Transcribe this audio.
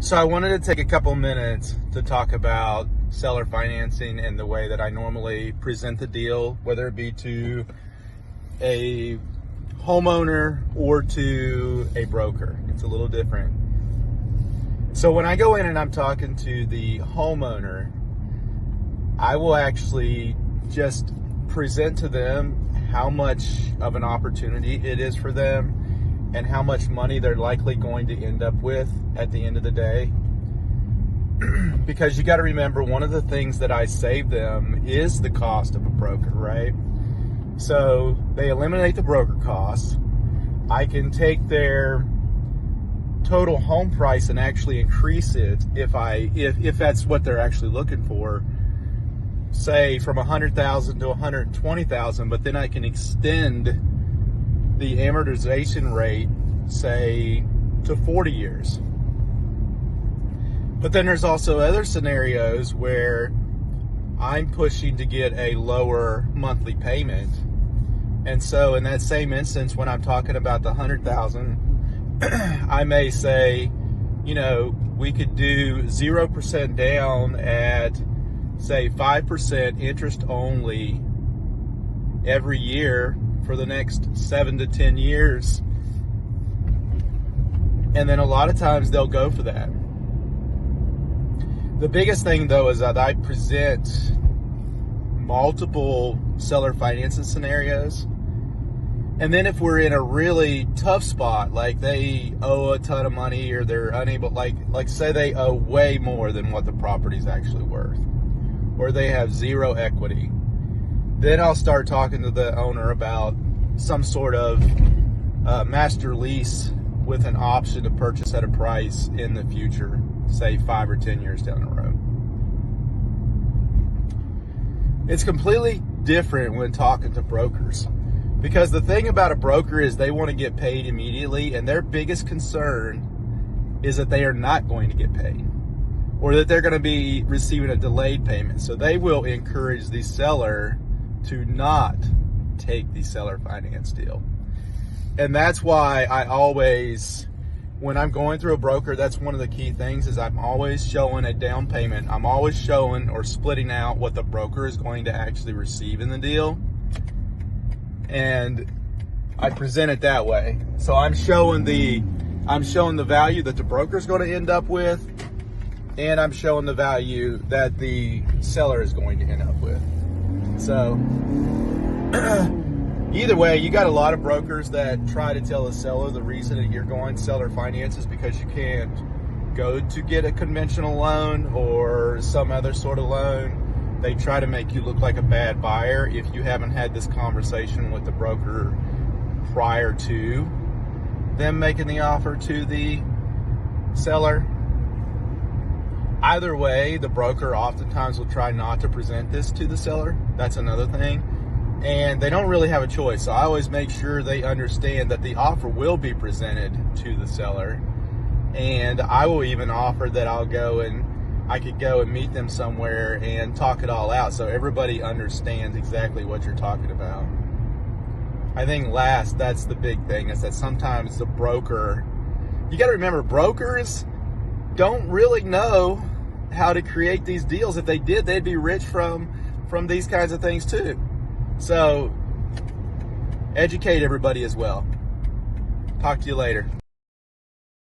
So I wanted to take a couple minutes to talk about seller financing and the way that I normally present the deal, whether it be to a homeowner or to a broker. It's a little different. So when I go in and I'm talking to the homeowner, I will actually just present to them how much of an opportunity it is for them and how much money they're likely going to end up with at the end of the day. Because you got to remember, one of the things that I save them is the cost of a broker, right? So they eliminate the broker costs. I can take their total home price and actually increase it if that's what they're actually looking for, say from $100,000 to $120,000, but then I can extend the amortization rate, say, to 40 years. But then there's also other scenarios where I'm pushing to get a lower monthly payment. And so in that same instance, when I'm talking about the $100,000, I may say, we could do 0% down at, say, 5% interest only every year for the next 7 to 10 years. And then a lot of times they'll go for that. The biggest thing though is that I present multiple seller financing scenarios. And then if we're in a really tough spot, like they owe a ton of money or they're unable, like say they owe way more than what the property's actually worth, or they have zero equity, then I'll start talking to the owner about some sort of master lease with an option to purchase at a price in the future, say 5 or 10 years down the road. It's completely different when talking to brokers, because the thing about a broker is they want to get paid immediately, and their biggest concern is that they are not going to get paid, or that they're going to be receiving a delayed payment. So they will encourage the seller to not take the seller finance deal. And that's why I always, when I'm going through a broker, that's one of the key things, is I'm always showing a down payment. I'm always showing or splitting out what the broker is going to actually receive in the deal. And I present it that way. So I'm showing the value that the broker is going to end up with, and I'm showing the value that the seller is going to end up with. So either way, you got a lot of brokers that try to tell the seller the reason that you're going seller finance is because you can't go to get a conventional loan or some other sort of loan. They try to make you look like a bad buyer if you haven't had this conversation with the broker prior to them making the offer to the seller. Either way, the broker oftentimes will try not to present this to the seller. That's another thing. And they don't really have a choice. So I always make sure they understand that the offer will be presented to the seller. And I will even offer that I could go and meet them somewhere and talk it all out so everybody understands exactly what you're talking about. I think that's the big thing, is that sometimes the broker, you got to remember, brokers don't really know how to create these deals. If they did, they'd be rich from these kinds of things too. So educate everybody as well. Talk to you later.